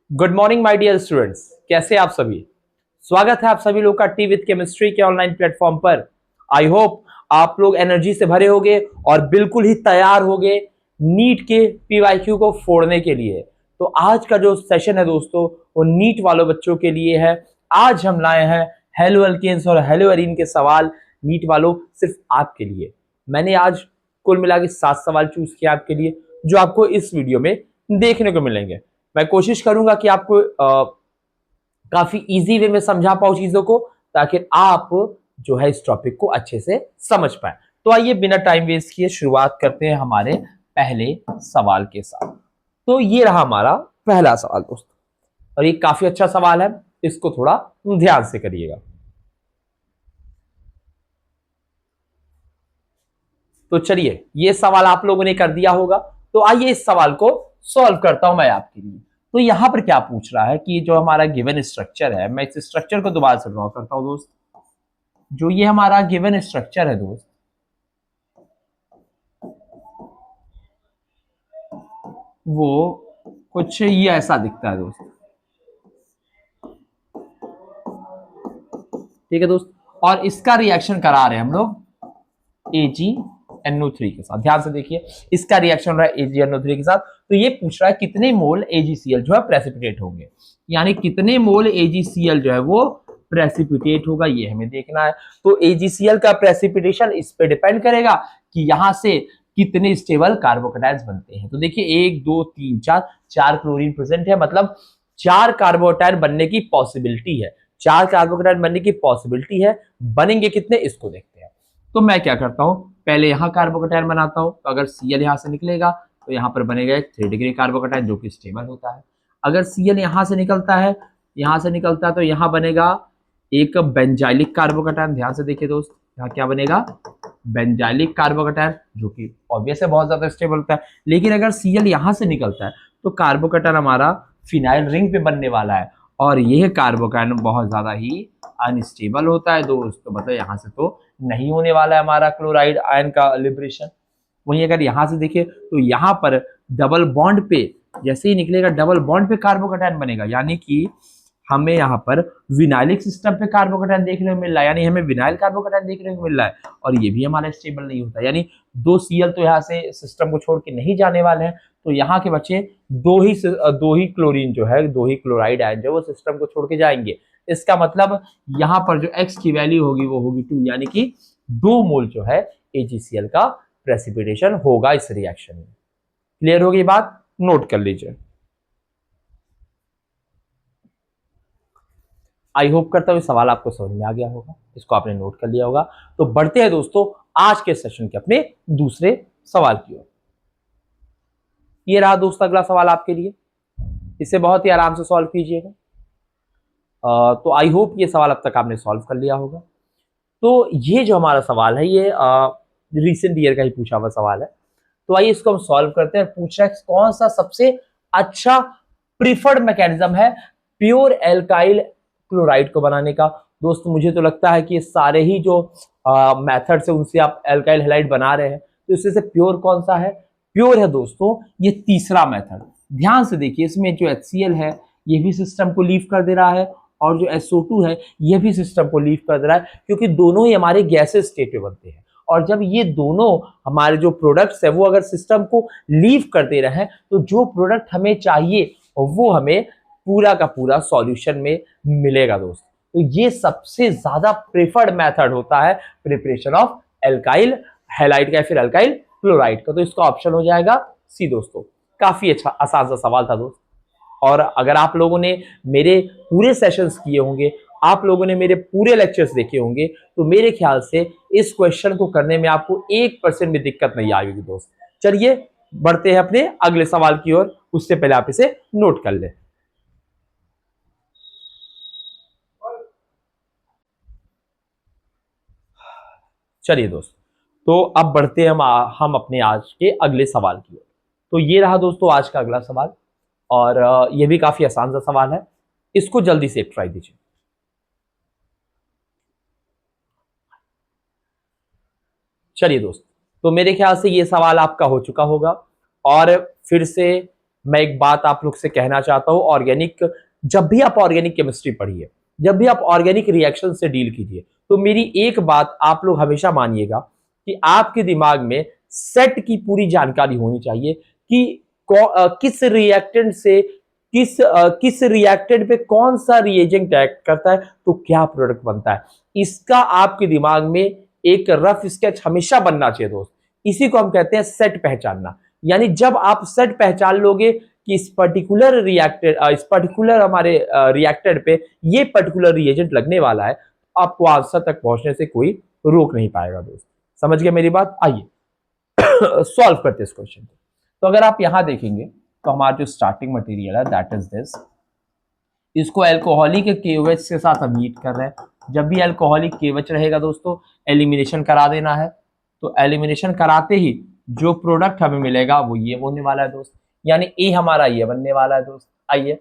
Good morning my dear students, कैसे आप सभी। स्वागत है आप सभी लोग का टी विद केमिस्ट्री के ऑनलाइन प्लेटफॉर्म पर। आई होप आप लोग एनर्जी से भरे होंगे और बिल्कुल ही तैयार होंगे नीट के पीवाईक्यू को फोड़ने के लिए। तो आज का जो सेशन है दोस्तों, वो नीट वालों बच्चों के लिए है। आज हम लाए हैं हेलो एल्केन्स और हेलो एरीन के सवाल नीट वालों सिर्फ आपके लिए। मैंने आज कुल मिला के 7 सवाल चूज किया आपके लिए, जो आपको इस वीडियो में देखने को मिलेंगे। मैं कोशिश करूंगा कि आपको काफी इजी वे में समझा पाऊं चीजों को, ताकि आप जो है इस टॉपिक को अच्छे से समझ पाए। तो आइए बिना टाइम वेस्ट किए शुरुआत करते हैं हमारे पहले सवाल के साथ। तो ये रहा हमारा पहला सवाल दोस्तों, और ये काफी अच्छा सवाल है, इसको थोड़ा ध्यान से करिएगा। तो चलिए, ये सवाल आप लोगों ने कर दिया होगा, तो आइए इस सवाल को सॉल्व करता हूं मैं आपके लिए। तो यहां पर क्या पूछ रहा है कि जो हमारा गिवन स्ट्रक्चर है, मैं इस स्ट्रक्चर को दोबारा से ड्रॉ करता हूं दोस्त। जो ये हमारा गिवन स्ट्रक्चर है दोस्त, वो कुछ ये ऐसा दिखता है दोस्त। ठीक है दोस्त, और इसका रिएक्शन करा रहे हैं हम लोग AgNO3 के साथ। ध्यान से देखिए, इसका रिएक्शन हो रहा है AgNO3 के साथ। तो ये पूछ रहा है कितने मोल AgCl जो है प्रेसिपिटेट होंगे, यानी कितने मोल AgCl जो है वो प्रेसिपिटेट होगा, ये हमें देखना है। तो AgCl का प्रेसिपिटेशन इस पे डिपेंड करेगा कि यहां से कितने स्टेबल कार्बोकेटाइन्स बनते हैं। तो देखिए 1 2 3 4, 4 क्लोरीन प्रेजेंट है, मतलब 4 कार्बोकेटाइन बनने की पॉसिबिलिटी है। 4 कार्बोकेटाइन बनने की पॉसिबिलिटी है, बनेंगे कितने इसको देखते हैं। तो मैं क्या करता हूं, पहले यहां कार्बोकेटाइन बनाता हूं। तो अगर Cl यहां से निकलेगा तो यहां पर बनेगा एक 3 डिग्री कार्बोकेटाइन जो कि स्टेबल होता है। अगर Cl यहां से निकलता है, तो यहां बनेगा एक बेंजाइलिक कार्बोकेटाइन। ध्यान से देखिए दोस्त, यहां क्या बनेगा, बेंजाइलिक कार्बोकेटाइन, जो कि ऑब्वियस है बहुत ज्यादा स्टेबल होता है। लेकिन अगर Cl यहां से निकलता है तो कार्बोकेटाइन हमारा फिनाइल रिंग पे बनने वाला है, और यह कार्बोकेटाइन बहुत ज्यादा ही अनस्टेबल होता है दोस्त। तो मतलब यहां से तो नहीं होने वाला है हमारा क्लोराइड आयन का लिबरेशन। वहीं अगर यहां से देखें तो यहां पर डबल बॉन्ड पे जैसे ही निकलेगा, डबल बॉन्ड पे कार्बोकेटाइन बनेगा, यानी कि हमें यहाँ पर विनाइलिक सिस्टम पे कार्बोकेटाइन देखने को मिल रहा है, यानी हमें विनाइल कार्बोकेटाइन देखने को मिल रहा है, और ये भी हमारा स्टेबल नहीं होता। यानी 2 Cl तो यहाँ से सिस्टम को छोड़ के नहीं जाने वाले हैं, तो यहाँ के बच्चे दो ही क्लोरीन जो है, 2 ही क्लोराइड आयन जो वो सिस्टम को छोड़ के जाएंगे। इसका मतलब यहाँ पर जो x की वैल्यू होगी वो होगी 2, यानी कि 2 मोल जो है AgCl का प्रेसिपिटेशन होगा इस रिएक्शन में। क्लियर होगी बात, नोट कर लीजिए। आई होप करता हूं सवाल आपको समझ में आ गया होगा, इसको आपने नोट कर लिया होगा। तो बढ़ते हैं दोस्तों आज के सेशन के अपने दूसरे सवाल की ओर। ये रहा दोस्त अगला सवाल आपके लिए, इसे बहुत ही आराम से सॉल्व कीजिएगा। तो आई होप ये सवाल अब तक आपने सॉल्व कर लिया होगा। तो ये जो हमारा सवाल है, ये रिसेंट ईयर का ही पूछा हुआ सवाल है। तो आइए इसको हम सॉल्व करते हैं। पूछ रहा है कौन सा सबसे अच्छा प्रिफर्ड मैकेनिज्म है प्योर एल्काइल क्लोराइड को बनाने का। दोस्त मुझे तो लगता है कि ये सारे ही जो मेथड्स है उनसे आप एल्काइल हैलाइड बना रहे हैं, तो इससे से प्योर कौन सा है, प्योर है दोस्तों ये तीसरा मेथड। ध्यान से देखिए, इसमें जो HCl है ये भी सिस्टम को लीव कर दे रहा है, और जो SO2 है ये भी सिस्टम को लीव कर दे रहा है, क्योंकि दोनों ही हमारे गैसेस स्टेट में बनते हैं। और जब ये दोनों हमारे जो प्रोडक्ट्स है वो अगर सिस्टम को लीव कर दे रहे हैं, तो जो प्रोडक्ट हमें चाहिए वो हमें पूरा का पूरा सॉल्यूशन में मिलेगा दोस्त। तो ये सबसे ज्यादा प्रेफर्ड मेथड होता है प्रिपरेशन ऑफ एल्काइल हैलाइड का, फिर एल्काइल क्लोराइड का। तो इसका ऑप्शन हो जाएगा सी दोस्तों। काफी अच्छा आसान सा सवाल था दोस्त, और अगर आप लोगों ने मेरे पूरे सेशंस किए होंगे, आप लोगों ने मेरे पूरे लेक्चर्स देखे होंगे, तो मेरे ख्याल से इस क्वेश्चन को करने में आपको 1% भी दिक्कत नहीं आएगी दोस्त। चलिए बढ़ते हैं अपने अगले सवाल की ओर, उससे पहले आप इसे नोट कर ले। चलिए दोस्त, तो अब बढ़ते हैं हम अपने आज के अगले सवाल की ओर। तो ये रहा दोस्तों आज का अगला सवाल, और ये भी काफी आसान सा सवाल है, इसको जल्दी से एक ट्राई दीजिए। चलिए दोस्त, तो मेरे ख्याल से ये सवाल आपका हो चुका होगा, और फिर से मैं एक बात आप लोग से कहना चाहता हूं, ऑर्गेनिक, जब भी आप ऑर्गेनिक केमिस्ट्री पढ़िए, जब भी आप ऑर्गेनिक रिएक्शन से डील कीजिए, तो मेरी एक बात आप लोग हमेशा मानिएगा कि आपके दिमाग में सेट की पूरी जानकारी होनी चाहिए कि किस रिएक्टेंट से किस रिएक्टेंट पे कौन सा रिएजेंट एक्ट करता है तो क्या प्रोडक्ट बनता है। इसका आपके दिमाग में एक रफ स्केच हमेशा बनना चाहिए दोस्त। इसी को हम कहते हैं सेट पहचानना। यानी जब आप सेट पहचान लोगे कि इस पर्टिकुलर हमारे रिएक्टेंट पे ये पर्टिकुलर रिएजेंट लगने वाला है, आपको आंसर तक पहुंचने से कोई रोक नहीं पाएगा दोस्त। समझ गए मेरी बात? आइए सॉल्व करते इस क्वेश्चन को। तो अगर आप यहां देखेंगे तो हमारा जो स्टार्टिंग मटेरियल है दैट इज दिस, इसको अल्कोहलिक KOH के साथ हम हीट कर रहे हैं। जब भी अल्कोहलिक KOH रहेगा दोस्तों, एलिमिनेशन करा देना है। तो एलिमिनेशन कराते ही जो प्रोडक्ट हमें मिलेगा वो ये होने वाला है दोस्त, यानी ए हमारा ये बनने वाला है दोस्त। आइए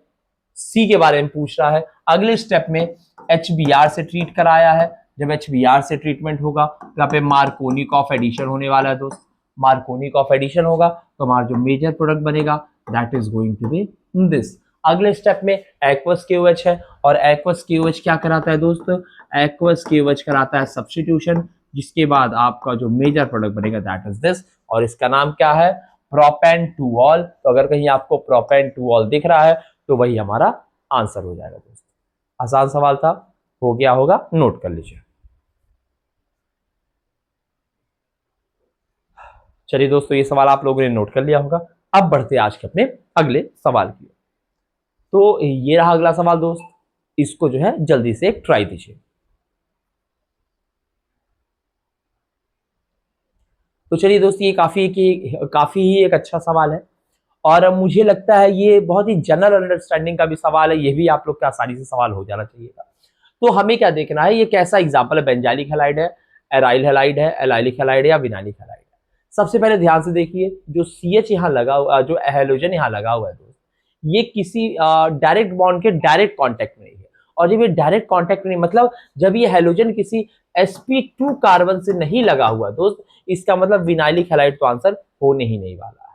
सी के बारे में पूछ रहा है। अगले स्टेप में HBr से ट्रीट कराया है। जब HBr से ट्रीटमेंट होगा तो यहाँ पे मार्कोनिक ऑफ एडिशन होने वाला है दोस्त। मार्कोनिक ऑफ एडिशन होगा तो हमारा जो मेजर प्रोडक्ट बनेगा that is going to be this. अगले स्टेप में एक्वस KOH है, और एक्वस KOH क्या कराता है दोस्तों? एक्वस KOH कराता है सब्स्टिट्यूशन, जिसके बाद आपका जो मेजर प्रोडक्ट बनेगा दैट इज दिस, और इसका नाम क्या है? प्रोपेन-2-ऑल। तो अगर कहीं आपको प्रोपेन-2-ऑल दिख रहा है तो वही हमारा आंसर हो जाएगा दोस्तों। आसान सवाल था, हो गया होगा, नोट कर लीजिए। चलिए दोस्तों, ये सवाल आप लोगों ने नोट कर लिया होगा। अब बढ़ते आज के अपने अगले सवाल की। तो ये रहा अगला सवाल दोस्त, इसको जो है जल्दी से एक ट्राई दीजिए। तो चलिए दोस्त, ये काफी ही एक अच्छा सवाल है, और मुझे लगता है ये बहुत ही जनरल अंडरस्टैंडिंग का भी सवाल है। ये भी आप लोग का आसानी से सवाल हो जाना चाहिए था। तो हमें क्या देखना है, ये कैसा एग्जाम्पल है? बेंजाइलिक हैलाइड है, एराइल हैलाइड है, एलाइलिक हैलाइड है या विनाइलिक हैलाइड है। सबसे पहले ध्यान से देखिए, जो CH यहाँ लगा हुआ, जो हैलोजन यहाँ लगा हुआ है दोस्त, ये किसी डायरेक्ट बॉन्ड के डायरेक्ट कांटेक्ट में नहीं है। और जब ये डायरेक्ट कांटेक्ट नहीं, मतलब जब ये हैलोजन किसी sp2 कार्बन से नहीं लगा हुआ दोस्त, इसका मतलब विनाइलिक हैलाइड तो आंसर होने ही नहीं वाला है।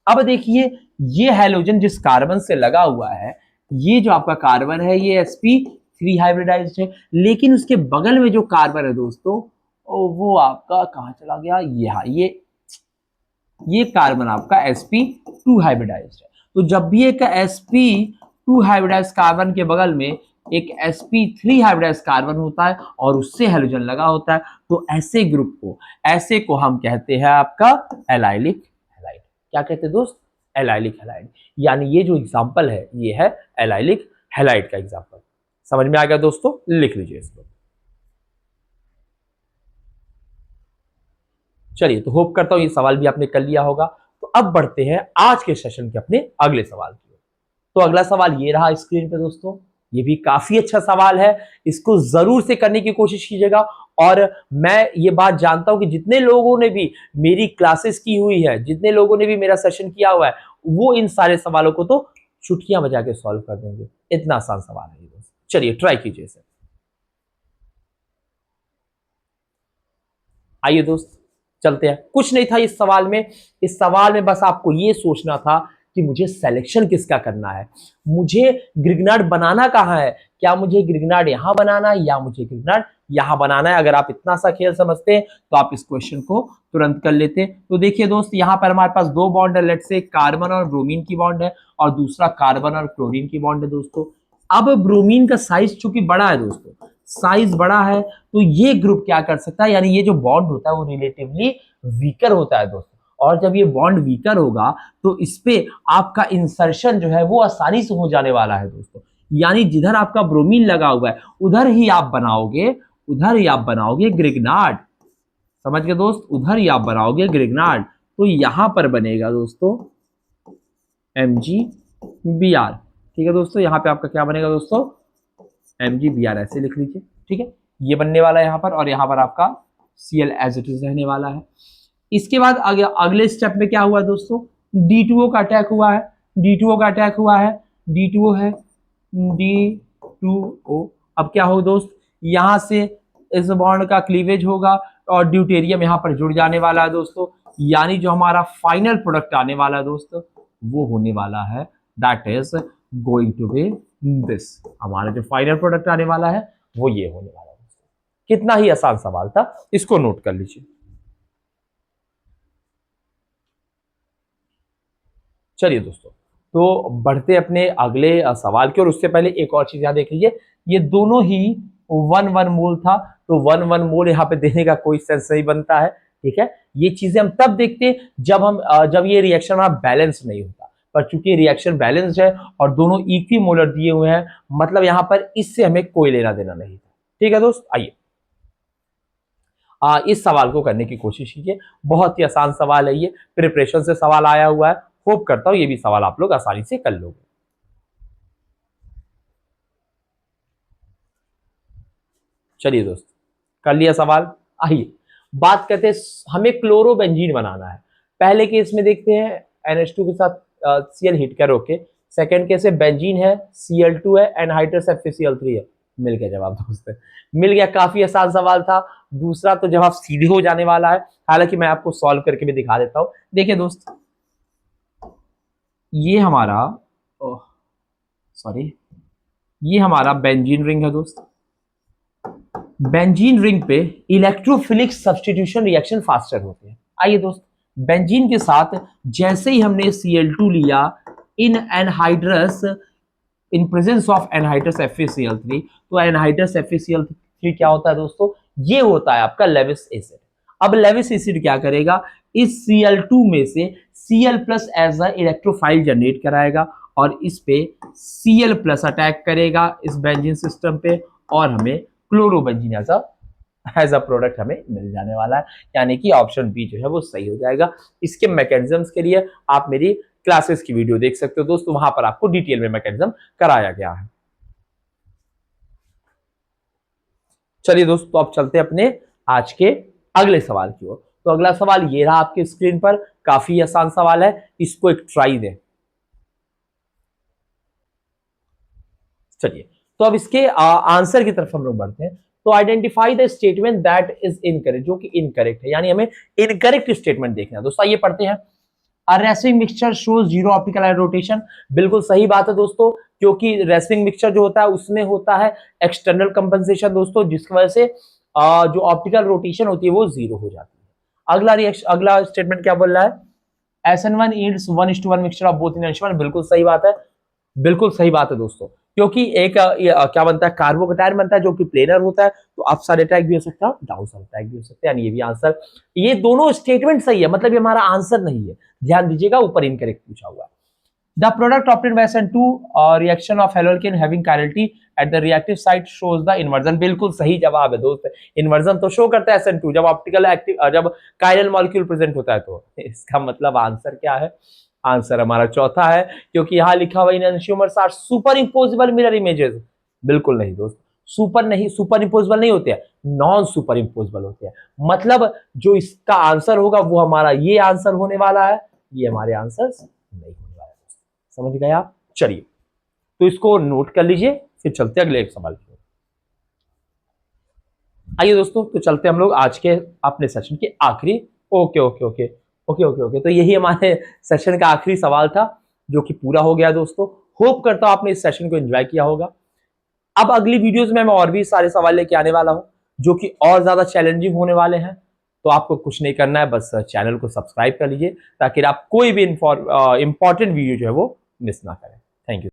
अब देखिए, ये हैलोजन जिस कार्बन से लगा हुआ है, ये जो आपका कार्बन है ये sp3 हाइब्रिडाइज्ड है, लेकिन उसके बगल में जो कार्बन है दोस्तों, वो आपका कहां चला गया? ये कार्बन आपका sp2 हाइब्रिडाइज्ड है। तो जब भी एक sp2 हाइब्रिडाइज्ड कार्बन के बगल में एक sp3 हाइब्रिडाइज्ड कार्बन होता है और उससे हैलोजन लगा होता है, तो ऐसे को हम कहते हैं आपका एलाइलिक हैलाइड। क्या कहते हैं दोस्त? Allylic halide. यानी ये जो एग्जांपल है ये है एलाइलिक हैलाइड का एग्जांपल। समझ में आ गया दोस्तों? लिख लीजिए इसको। चलिए, तो होप करता हूं ये सवाल भी आपने कर लिया होगा। तो अब बढ़ते हैं आज के सेशन के अपने अगले सवाल की। तो अगला सवाल ये रहा स्क्रीन पे दोस्तों, ये भी काफी अच्छा सवाल है, इसको जरूर से करने की कोशिश कीजिएगा। और मैं ये बात जानता हूं कि जितने लोगों ने भी मेरी क्लासेस की हुई है, जितने लोगों ने भी मेरा सेशन किया हुआ है, वो इन सारे सवालों को तो चुटकियां बजा के सॉल्व कर देंगे। इतना आसान सवाल है दोस्त। चलिए ट्राई कीजिए इसे। आइए दोस्त, चलते हैं। कुछ नहीं था इस सवाल में। इस सवाल में बस आपको ये सोचना था कि मुझे सिलेक्शन किसका करना है, मुझे ग्रिग्नार्ड बनाना कहाँ है, क्या मुझे ग्रिग्नार्ड यहां बनाना है या मुझे ग्रिग्नार्ड यहां बनाना है। अगर आप इतना सा खेल समझते हैं तो आप इस क्वेश्चन को तुरंत कर लेते। तो देखिए दोस्त, यहाँ पर हमारे पास दो बॉन्ड है, लेट्स से कार्बन और ब्रोमीन की बॉन्ड है, और दूसरा कार्बन और क्लोरीन की बॉन्ड है दोस्तों। अब ब्रोमीन का साइज चूंकि बड़ा है दोस्तों, साइज बड़ा है, तो ये ग्रुप क्या कर सकता है, यानी ये जो बॉन्ड होता है वो रिलेटिवली वीकर होता है दोस्तों। और जब ये बॉन्ड वीकर होगा तो इस पे आपका इंसर्शन जो है वो आसानी से हो जाने वाला है दोस्तों। यानी जिधर आपका ब्रोमीन लगा हुआ है उधर ही आप बनाओगे ग्रिग्नार्ड। समझ गए दोस्त? उधर ही आप बनाओगे ग्रिग्नार्ड। तो यहां पर बनेगा दोस्तों MgBr। ठीक है दोस्तों, यहां पे आपका क्या बनेगा दोस्तों? MgBr। ऐसे लिख लीजिए। ठीक है, ये बनने वाला है यहां पर, और यहां पर आपका Cl एज इट इज रहने वाला है। इसके बाद अगले स्टेप में क्या हुआ दोस्तों? D2O का अटैक हुआ है। D2O है D2O। अब क्या हो दोस्त? यहां से इस बॉन्ड का क्लीवेज होगा और ड्यूटेरियम यहां पर जुड़ जाने वाला है दोस्तों। यानी जो हमारा फाइनल प्रोडक्ट आने वाला है दोस्तों, वो होने वाला है, that is going to be this. हमारा जो फाइनल प्रोडक्ट आने वाला है वो ये होने वाला है। कितना ही आसान सवाल था, इसको नोट कर लीजिए। चलिए दोस्तों, तो बढ़ते अपने अगले सवाल की, और उससे पहले एक और चीज याद देख लीजिए, ये दोनों ही 1 1 मोल था, तो 1 1 मोल यहाँ पे देने का कोई सेंस नहीं बनता है। ठीक है, ये चीजें हम तब देखते हैं जब ये रिएक्शन हमारा बैलेंस नहीं होता, पर चूंकि रिएक्शन बैलेंस्ड है और दोनों इक्वी मोलर दिए हुए हैं, मतलब यहाँ पर इससे हमें कोई लेना देना नहीं था। ठीक है दोस्त, आइए इस सवाल को करने की कोशिश कीजिए। बहुत ही आसान सवाल है, ये प्रिपरेशन से सवाल आया हुआ है। होप करता हूं ये भी सवाल आप लोग आसानी से कर लोगे। चलिए दोस्त, कर लिया सवाल। आइए बात करते हैं, हमें क्लोरोबेंजीन बनाना है। पहले केस में देखते हैं NH2 के साथ Cl हिट कर ओके। सेकंड केस में बेंजीन है, Cl2 है, एनहाइड्रस FeCl3 है। मिल गया जवाब दोस्त, मिल गया। काफी आसान सवाल था। दूसरा तो जवाब सीधे हो जाने वाला है, हालांकि मैं आपको सॉल्व करके भी दिखा देता हूं। देखिए दोस्त, ये हमारा सॉरी ये हमारा बेंजीन रिंग है दोस्त। बेंजीन रिंग पे इलेक्ट्रोफिलिक सब्स्टिट्यूशन रिएक्शन फास्टर होते हैं। आइए दोस्त, बेंजीन के साथ जैसे ही हमने Cl2 लिया in anhydrous, in presence of anhydrous FeCl3, तो एनहाइड्रस FeCl3 क्या होता है दोस्तों, ये होता है आपका लेविस एसिड। अब लेविस एसिड क्या करेगा, इस Cl2 में से Cl+ as a electrophile generate कराएगा और इस पे Cl+ अटैक करेगा इस बेंजीन सिस्टम पे, और हमें क्लोरोबेंजीन एज अ प्रोडक्ट हमें मिल जाने वाला है। यानी कि ऑप्शन बी जो है वो सही हो जाएगा। इसके मैकेनिज्म्स के लिए आप मेरी क्लासेस की वीडियो देख सकते हो दोस्तों, वहां पर आपको डिटेल में मैकेनिज्म कराया गया है। चलिए दोस्तों, तो अब चलते हैं अपने आज के अगले सवाल की ओर। तो अगला सवाल ये रहा आपके स्क्रीन पर, काफी आसान सवाल है, इसको एक ट्राई दें। चलिए, तो अब इसके आंसर की तरफ हम लोग बढ़ते हैं। तो identify the statement that is incorrect, जो कि इनकरेक्ट है, यानी हमें इनकरेक्ट स्टेटमेंट देखना है दोस्तों। ये पढ़ते हैं, अ racing mixture shows zero optical rotation. बिल्कुल सही बात है दोस्तों, क्योंकि रेसिंग मिक्सचर जो होता है उसमें होता है एक्सटर्नल कंपनसेशन दोस्तों, जिसकी वजह से जो ऑप्टिकल रोटेशन होती है वो जीरो हो जाती है। अगला स्टेटमेंट क्या बोल रहा है, SN1 yields 1:1 mixture of both in H1। बिल्कुल सही बात है, बिल्कुल सही बात है दोस्तों, क्योंकि एक क्या बनता है, कार्बोकटायन बनता है जो कि प्लेनर होता है, तो अप साइड अटैक भी हो सकता है, डाउन साइड अटैक भी हो सकता है। यानी ये भी आंसर, ये दोनों स्टेटमेंट सही है, मतलब ये हमारा आंसर नहीं है। ध्यान दीजिएगा, ऊपर इनकरेक्ट पूछा हुआ है। The product obtained by SN2 reaction of haloalkane having chirality at the reactive site shows the inversion. बिल्कुल सही जवाब है दोस्त, इन्वर्जन तो शो करता है SN2 जब ऑप्टिकल एक्टिव, जब कायरल मॉलिक्यूल प्रेजेंट होता है। तो इसका मतलब आंसर क्या है, आंसर हमारा चौथा है, क्योंकि यहां लिखा हुआ इन एंजियोमर्स आर सुपर इंपोजिबल मिरर इमेजेस। बिल्कुल नहीं दोस्त, सुपर इंपोजिबल नहीं होते हैं, नॉन सुपर इंपोजिबल होते हैं। मतलब जो इसका आंसर होगा वो हमारा ये आंसर होने वाला है, ये हमारे आंसर नहीं होने वाला दोस्त। समझ गए आप? चलिए, तो इसको नोट कर लीजिए, फिर चलते अगले एक सवाल की ओर। आइए दोस्तों, तो चलते हम लोग आज के अपने सेशन के आखिरी, okay okay okay okay okay okay, तो यही हमारे सेशन का आखिरी सवाल था, जो कि पूरा हो गया दोस्तों। होप करता हूं आपने इस सेशन को एंजॉय किया होगा। अब अगली वीडियोस में मैं और भी सारे सवाल लेके आने वाला हूं, जो कि और ज्यादा चैलेंजिंग होने वाले हैं। तो आपको कुछ नहीं करना है, बस चैनल को सब्सक्राइब कर लीजिए, ताकि आप कोई भी इंपॉर्टेंट वीडियो जो है वो मिस ना करें। Thank you.